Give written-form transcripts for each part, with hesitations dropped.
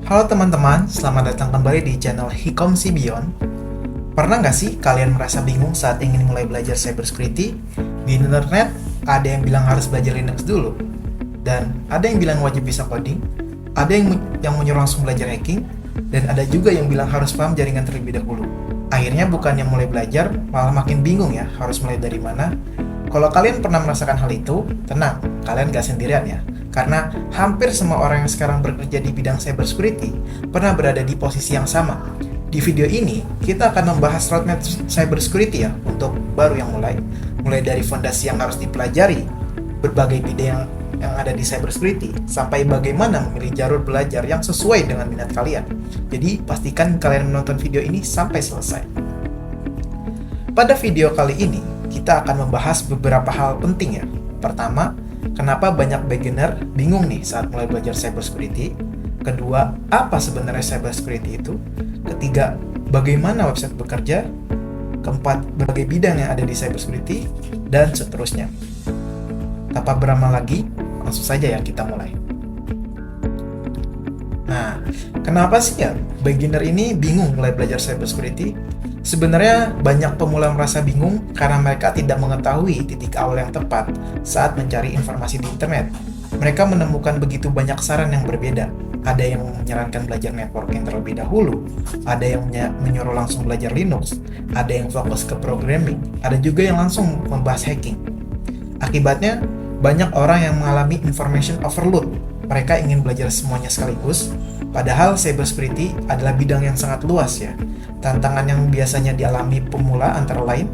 Halo teman-teman, selamat datang kembali di channel Hikomsi Beyond. Pernah nggak sih kalian merasa bingung saat ingin mulai belajar cybersecurity? Di internet, ada yang bilang harus belajar Linux dulu, dan ada yang bilang wajib bisa coding, ada yang menyuruh langsung belajar hacking, dan ada juga yang bilang harus paham jaringan terlebih dahulu. Akhirnya bukannya mulai belajar, malah makin bingung ya harus mulai dari mana. Kalau kalian pernah merasakan hal itu, tenang, kalian gak sendirian ya. Karena hampir semua orang yang sekarang bekerja di bidang cybersecurity pernah berada di posisi yang sama. Di video ini, kita akan membahas roadmap cybersecurity ya, untuk baru yang mulai dari fondasi yang harus dipelajari, berbagai bidang yang ada di cybersecurity, sampai bagaimana memilih jalur belajar yang sesuai dengan minat kalian. Jadi, pastikan kalian menonton video ini sampai selesai. Pada video kali ini, kita akan membahas beberapa hal penting ya. Pertama, kenapa banyak beginner bingung nih saat mulai belajar cybersecurity? Kedua, apa sebenarnya cybersecurity itu? Ketiga, bagaimana website bekerja? Keempat, berbagai bidang yang ada di cybersecurity? Dan seterusnya. Tanpa berlama lagi, langsung saja ya kita mulai. Nah, kenapa sih ya beginner ini bingung mulai belajar cybersecurity? Sebenarnya banyak pemula merasa bingung karena mereka tidak mengetahui titik awal yang tepat saat mencari informasi di internet. Mereka menemukan begitu banyak saran yang berbeda. Ada yang menyarankan belajar networking terlebih dahulu, ada yang menyuruh langsung belajar Linux, ada yang fokus ke programming, ada juga yang langsung membahas hacking. Akibatnya, banyak orang yang mengalami information overload. Mereka ingin belajar semuanya sekaligus, padahal cybersecurity adalah bidang yang sangat luas ya. Tantangan yang biasanya dialami pemula antara lain,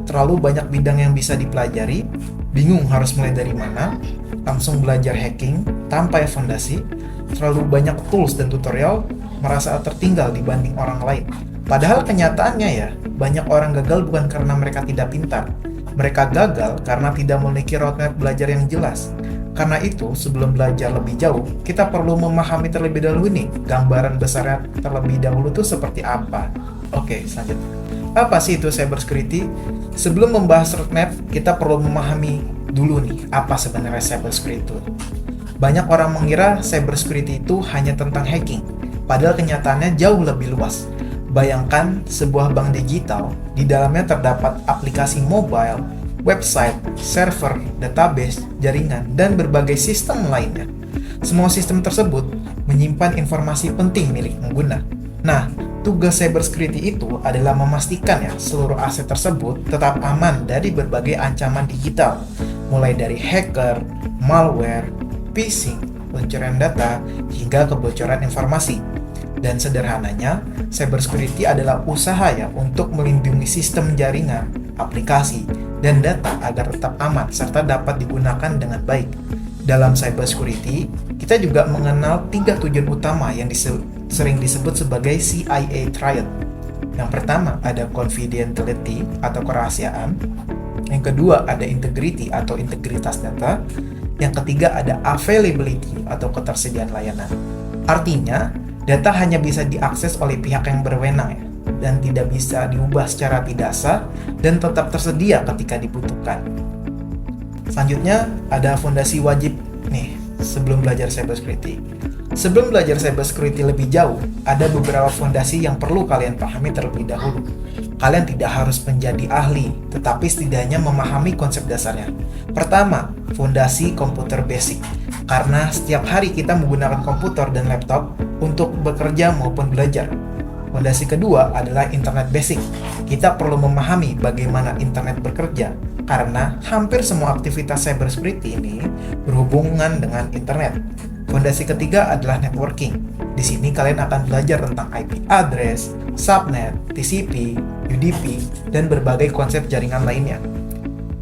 terlalu banyak bidang yang bisa dipelajari, bingung harus mulai dari mana, langsung belajar hacking tanpa fondasi, terlalu banyak tools dan tutorial, merasa tertinggal dibanding orang lain. Padahal kenyataannya ya, banyak orang gagal bukan karena mereka tidak pintar. Mereka gagal karena tidak memiliki roadmap belajar yang jelas. Karena itu, sebelum belajar lebih jauh, kita perlu memahami terlebih dahulu nih, gambaran besarnya terlebih dahulu itu seperti apa. Oke, selanjutnya. Apa sih itu cybersecurity? Sebelum membahas roadmap, kita perlu memahami dulu nih, apa sebenarnya cybersecurity itu. Banyak orang mengira cybersecurity itu hanya tentang hacking, padahal kenyataannya jauh lebih luas. Bayangkan sebuah bank digital, di dalamnya terdapat aplikasi mobile, website, server, database, jaringan, dan berbagai sistem lainnya. Semua sistem tersebut menyimpan informasi penting milik pengguna. Nah, tugas cybersecurity itu adalah memastikan ya seluruh aset tersebut tetap aman dari berbagai ancaman digital, mulai dari hacker, malware, phishing, pencurian data, hingga kebocoran informasi. Dan sederhananya, cybersecurity adalah usaha ya untuk melindungi sistem jaringan, aplikasi, dan data agar tetap aman serta dapat digunakan dengan baik. Dalam cybersecurity, kita juga mengenal 3 tujuan utama yang sering disebut sebagai CIA triad. Yang pertama ada confidentiality atau kerahasiaan. Yang kedua ada integrity atau integritas data. Yang ketiga ada availability atau ketersediaan layanan. Artinya, data hanya bisa diakses oleh pihak yang berwenang ya, dan tidak bisa diubah secara tidak sah dan tetap tersedia ketika dibutuhkan. Selanjutnya, ada fondasi wajib nih sebelum belajar cybersecurity. Sebelum belajar cybersecurity lebih jauh, ada beberapa fondasi yang perlu kalian pahami terlebih dahulu. Kalian tidak harus menjadi ahli, tetapi setidaknya memahami konsep dasarnya. Pertama, fondasi komputer basic. Karena setiap hari kita menggunakan komputer dan laptop untuk bekerja maupun belajar. Fondasi kedua adalah internet basic. Kita perlu memahami bagaimana internet bekerja, karena hampir semua aktivitas cybersecurity ini berhubungan dengan internet. Fondasi ketiga adalah networking. Di sini kalian akan belajar tentang IP address, subnet, TCP, UDP, dan berbagai konsep jaringan lainnya.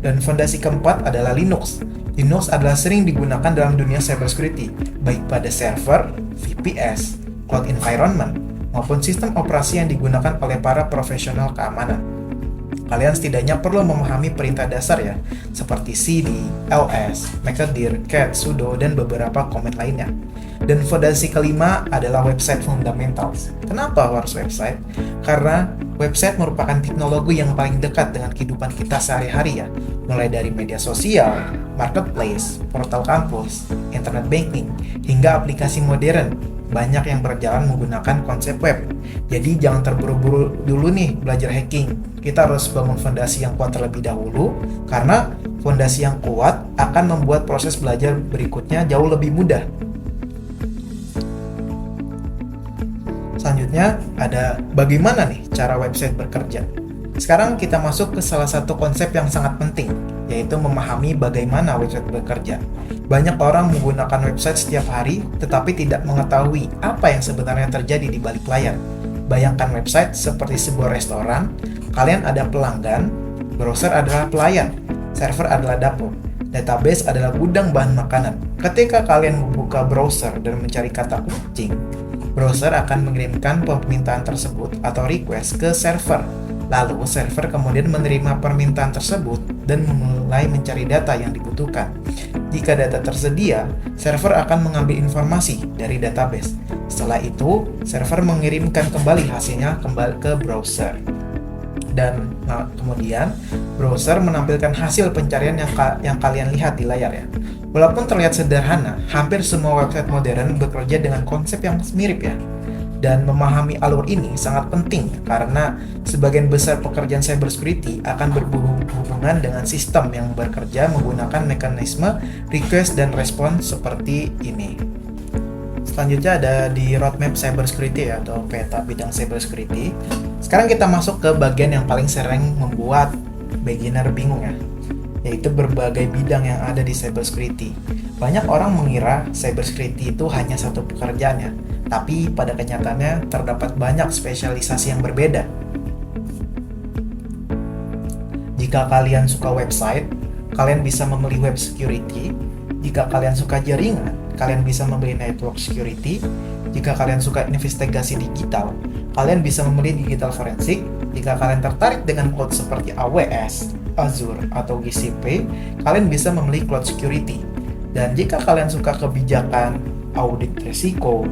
Dan fondasi keempat adalah Linux. Linux adalah sering digunakan dalam dunia cybersecurity, baik pada server, VPS, cloud environment, maupun sistem operasi yang digunakan oleh para profesional keamanan. Kalian setidaknya perlu memahami perintah dasar ya, seperti cd, ls, mkdir, cat, sudo, dan beberapa komen lainnya. Dan fondasi kelima adalah website fundamentals. Kenapa harus website? Karena website merupakan teknologi yang paling dekat dengan kehidupan kita sehari-hari ya, mulai dari media sosial, marketplace, portal kampus, internet banking, hingga aplikasi modern. Banyak yang berjalan menggunakan konsep web. Jadi jangan terburu-buru dulu nih belajar hacking. Kita harus bangun fondasi yang kuat terlebih dahulu, karena fondasi yang kuat akan membuat proses belajar berikutnya jauh lebih mudah. Selanjutnya ada bagaimana nih cara website bekerja. Sekarang kita masuk ke salah satu konsep yang sangat penting, yaitu memahami bagaimana website bekerja. Banyak orang menggunakan website setiap hari, tetapi tidak mengetahui apa yang sebenarnya terjadi di balik layar. Bayangkan website seperti sebuah restoran, kalian ada pelanggan, browser adalah pelayan, server adalah dapur, database adalah gudang bahan makanan. Ketika kalian membuka browser dan mencari kata kucing, browser akan mengirimkan permintaan tersebut atau request ke server. Lalu server kemudian menerima permintaan tersebut dan mulai mencari data yang dibutuhkan. Jika data tersedia, server akan mengambil informasi dari database. Setelah itu, server mengirimkan kembali hasilnya kembali ke browser. Dan kemudian browser menampilkan hasil pencarian yang kalian lihat di layar ya. Walaupun terlihat sederhana, hampir semua website modern bekerja dengan konsep yang mirip ya. Dan memahami alur ini sangat penting karena sebagian besar pekerjaan cybersecurity akan berhubungan dengan sistem yang bekerja menggunakan mekanisme request dan respons seperti ini. Selanjutnya ada di roadmap cybersecurity ya, atau peta bidang cybersecurity. Sekarang kita masuk ke bagian yang paling sering membuat beginner bingung ya, yaitu berbagai bidang yang ada di cybersecurity. Banyak orang mengira cybersecurity itu hanya satu pekerjaan ya, tapi pada kenyataannya terdapat banyak spesialisasi yang berbeda. Jika kalian suka website, kalian bisa memilih web security. Jika kalian suka jaringan, kalian bisa memilih network security. Jika kalian suka investigasi digital, kalian bisa memilih digital forensik. Jika kalian tertarik dengan cloud seperti AWS, Azure, atau GCP, kalian bisa memilih cloud security. Dan jika kalian suka kebijakan audit risiko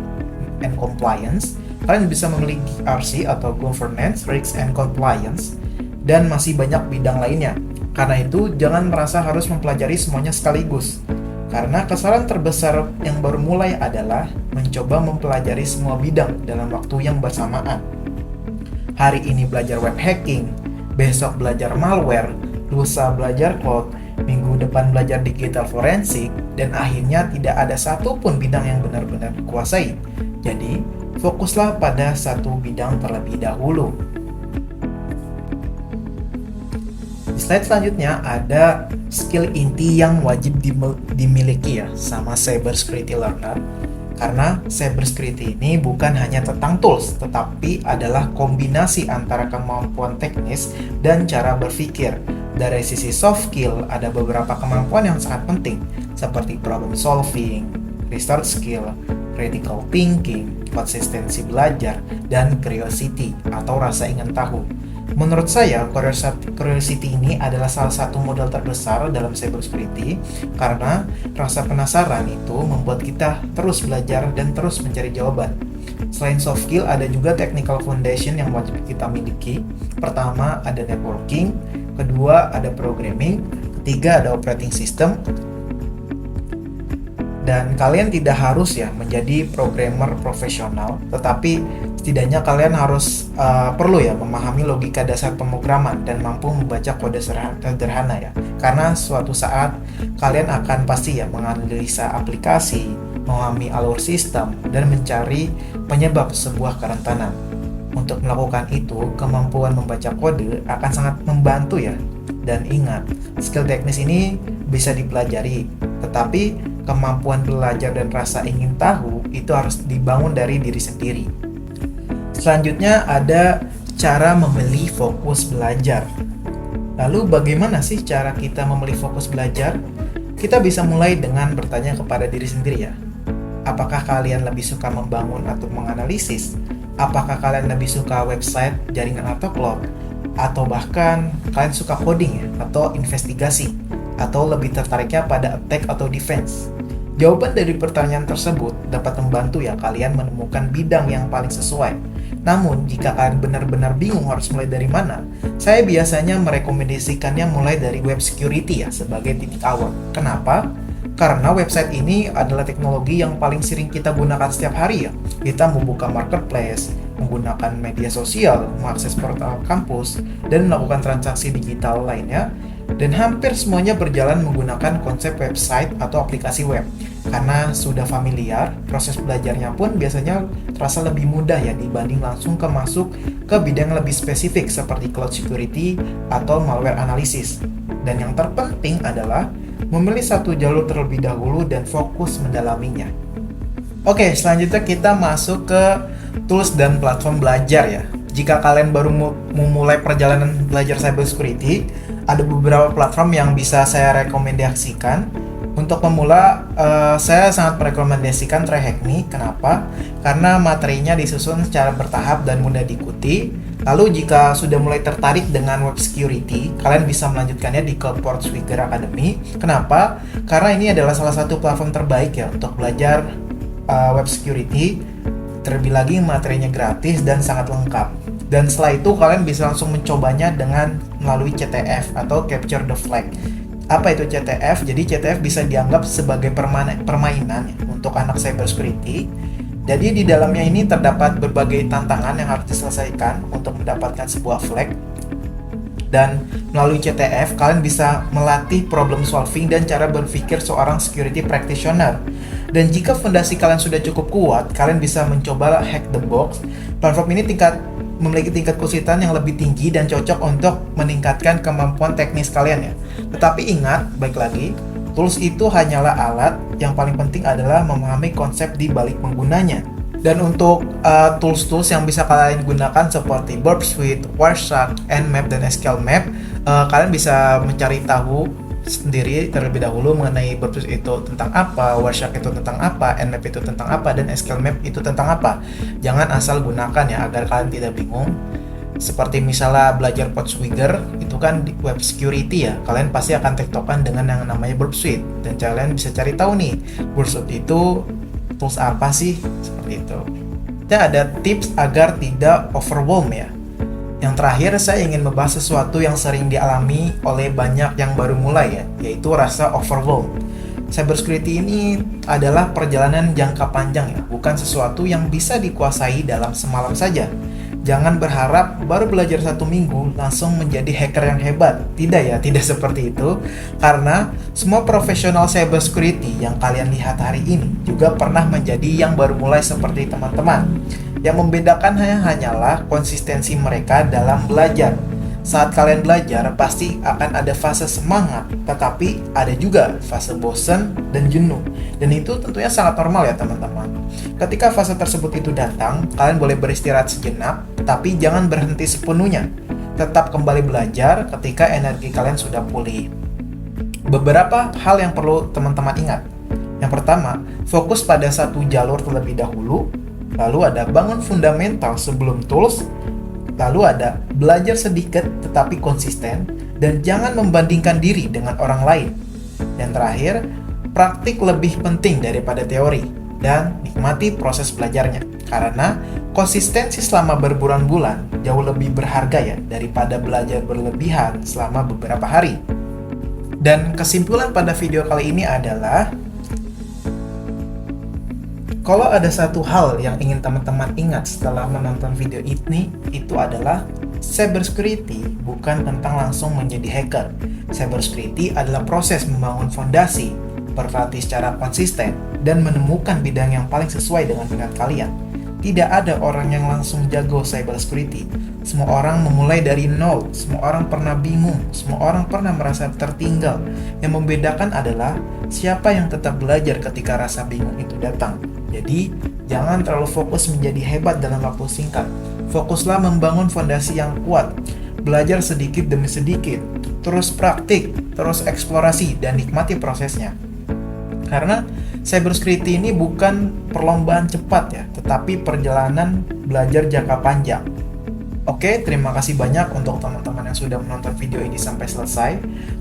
and compliance, kalian bisa memilih GRC atau Governance, Risk and Compliance, dan masih banyak bidang lainnya. Karena itu, jangan merasa harus mempelajari semuanya sekaligus. Karena kesalahan terbesar yang baru mulai adalah mencoba mempelajari semua bidang dalam waktu yang bersamaan. Hari ini belajar web hacking, besok belajar malware, lusa belajar cloud, minggu depan belajar digital forensik, dan akhirnya tidak ada satupun bidang yang benar-benar dikuasai. Jadi, fokuslah pada satu bidang terlebih dahulu. Di slide selanjutnya ada skill inti yang wajib dimiliki ya sama cybersecurity learner. Karena cybersecurity ini bukan hanya tentang tools, tetapi adalah kombinasi antara kemampuan teknis dan cara berpikir. Dari sisi soft skill, ada beberapa kemampuan yang sangat penting, seperti problem solving, research skill, critical thinking, konsistensi belajar, dan curiosity atau rasa ingin tahu. Menurut saya, curiosity ini adalah salah satu modal terbesar dalam cybersecurity karena rasa penasaran itu membuat kita terus belajar dan terus mencari jawaban. Selain soft skill, ada juga technical foundation yang wajib kita miliki. Pertama, ada networking. Kedua, ada programming. Ketiga, ada operating system. Dan kalian tidak harus ya menjadi programmer profesional, tetapi setidaknya kalian harus perlu ya memahami logika dasar pemrograman dan mampu membaca kode sederhana ya. Karena suatu saat kalian akan pasti ya menganalisa aplikasi, memahami alur sistem, dan mencari penyebab sebuah kerentanan. Untuk melakukan itu, kemampuan membaca kode akan sangat membantu ya. Dan ingat, skill teknis ini bisa dipelajari, tetapi kemampuan belajar dan rasa ingin tahu itu harus dibangun dari diri sendiri. Selanjutnya ada cara memilih fokus belajar. Lalu bagaimana sih cara kita memilih fokus belajar? Kita bisa mulai dengan bertanya kepada diri sendiri ya. Apakah kalian lebih suka membangun atau menganalisis? Apakah kalian lebih suka website, jaringan atau cloud? Atau bahkan kalian suka coding ya, atau investigasi? Atau lebih tertariknya pada attack atau defense? Jawaban dari pertanyaan tersebut dapat membantu ya kalian menemukan bidang yang paling sesuai. Namun, jika kalian benar-benar bingung harus mulai dari mana, saya biasanya merekomendasikannya mulai dari web security ya sebagai titik awal. Kenapa? Karena website ini adalah teknologi yang paling sering kita gunakan setiap hari ya. Kita membuka marketplace, menggunakan media sosial, mengakses portal kampus, dan melakukan transaksi digital lainnya. Dan hampir semuanya berjalan menggunakan konsep website atau aplikasi web. Karena sudah familiar, proses belajarnya pun biasanya terasa lebih mudah ya dibanding langsung masuk ke bidang lebih spesifik seperti cloud security atau malware analysis. Dan yang terpenting adalah memilih satu jalur terlebih dahulu dan fokus mendalaminya. Oke, selanjutnya kita masuk ke tools dan platform belajar ya. Jika kalian baru memulai perjalanan belajar cybersecurity, ada beberapa platform yang bisa saya rekomendasikan. Untuk pemula, saya sangat merekomendasikan TryHackMe. Kenapa? Karena materinya disusun secara bertahap dan mudah diikuti. Lalu jika sudah mulai tertarik dengan web security, kalian bisa melanjutkannya di Portswigger Academy. Kenapa? Karena ini adalah salah satu platform terbaik ya untuk belajar web security. Terlebih lagi materinya gratis dan sangat lengkap. Dan setelah itu kalian bisa langsung mencobanya dengan melalui CTF atau Capture the Flag. Apa itu CTF? Jadi CTF bisa dianggap sebagai permainan ya, untuk anak cybersecurity. Jadi di dalamnya ini terdapat berbagai tantangan yang harus diselesaikan untuk mendapatkan sebuah flag. Dan melalui CTF, kalian bisa melatih problem solving dan cara berpikir seorang security practitioner. Dan jika fondasi kalian sudah cukup kuat, kalian bisa mencoba hack the box. Platform ini memiliki tingkat kesulitan yang lebih tinggi dan cocok untuk meningkatkan kemampuan teknis kalian ya. Tetapi ingat, baik lagi, tools itu hanyalah alat, yang paling penting adalah memahami konsep di balik penggunanya. Dan untuk tools-tools yang bisa kalian gunakan seperti Burp Suite, Wireshark, Nmap, dan SQL Map, kalian bisa mencari tahu sendiri terlebih dahulu mengenai Burp Suite itu tentang apa, Wireshark itu tentang apa, Nmap itu tentang apa, dan SQL Map itu tentang apa. Jangan asal gunakan ya agar kalian tidak bingung. Seperti misalnya belajar Portswigger, itu kan di web security ya, kalian pasti akan tektokan dengan yang namanya Burp Suite. Dan kalian bisa cari tahu nih, Burp Suite itu tools apa sih, seperti itu. Dan ada tips agar tidak overwhelm ya. Yang terakhir, saya ingin membahas sesuatu yang sering dialami oleh banyak yang baru mulai ya, yaitu rasa overwhelm. Cybersecurity ini adalah perjalanan jangka panjang ya, bukan sesuatu yang bisa dikuasai dalam semalam saja. Jangan berharap baru belajar 1 minggu langsung menjadi hacker yang hebat. Tidak ya, tidak seperti itu. Karena semua profesional cybersecurity yang kalian lihat hari ini juga pernah menjadi yang baru mulai seperti teman-teman. Yang membedakan hanyalah konsistensi mereka dalam belajar. Saat kalian belajar, pasti akan ada fase semangat, tetapi ada juga fase bosan dan jenuh. Dan itu tentunya sangat normal ya teman-teman. Ketika fase tersebut itu datang, kalian boleh beristirahat sejenak, tapi jangan berhenti sepenuhnya. Tetap kembali belajar ketika energi kalian sudah pulih. Beberapa hal yang perlu teman-teman ingat. Yang pertama, fokus pada satu jalur terlebih dahulu. Lalu ada bangun fundamental sebelum tools. Lalu ada belajar sedikit tetapi konsisten, dan jangan membandingkan diri dengan orang lain. Dan terakhir, praktik lebih penting daripada teori, dan nikmati proses belajarnya. Karena konsistensi selama berbulan-bulan jauh lebih berharga ya daripada belajar berlebihan selama beberapa hari. Dan kesimpulan pada video kali ini adalah, kalau ada satu hal yang ingin teman-teman ingat setelah menonton video ini, itu adalah cybersecurity bukan tentang langsung menjadi hacker. Cybersecurity adalah proses membangun fondasi, berlatih secara konsisten, dan menemukan bidang yang paling sesuai dengan minat kalian. Tidak ada orang yang langsung jago cybersecurity. Semua orang memulai dari nol, semua orang pernah bingung, semua orang pernah merasa tertinggal. Yang membedakan adalah siapa yang tetap belajar ketika rasa bingung itu datang. Jadi, jangan terlalu fokus menjadi hebat dalam waktu singkat. Fokuslah membangun fondasi yang kuat. Belajar sedikit demi sedikit. Terus praktik, terus eksplorasi, dan nikmati prosesnya. Karena cybersecurity ini bukan perlombaan cepat ya, tetapi perjalanan belajar jangka panjang. Oke, terima kasih banyak untuk teman-teman yang sudah menonton video ini sampai selesai.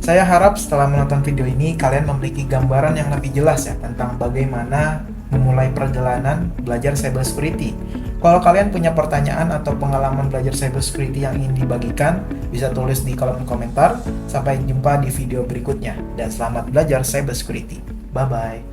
Saya harap setelah menonton video ini, kalian memiliki gambaran yang lebih jelas ya tentang bagaimana memulai perjalanan belajar cybersecurity. Kalau kalian punya pertanyaan atau pengalaman belajar cybersecurity yang ingin dibagikan, bisa tulis di kolom komentar. Sampai jumpa di video berikutnya, dan selamat belajar cybersecurity. Bye-bye.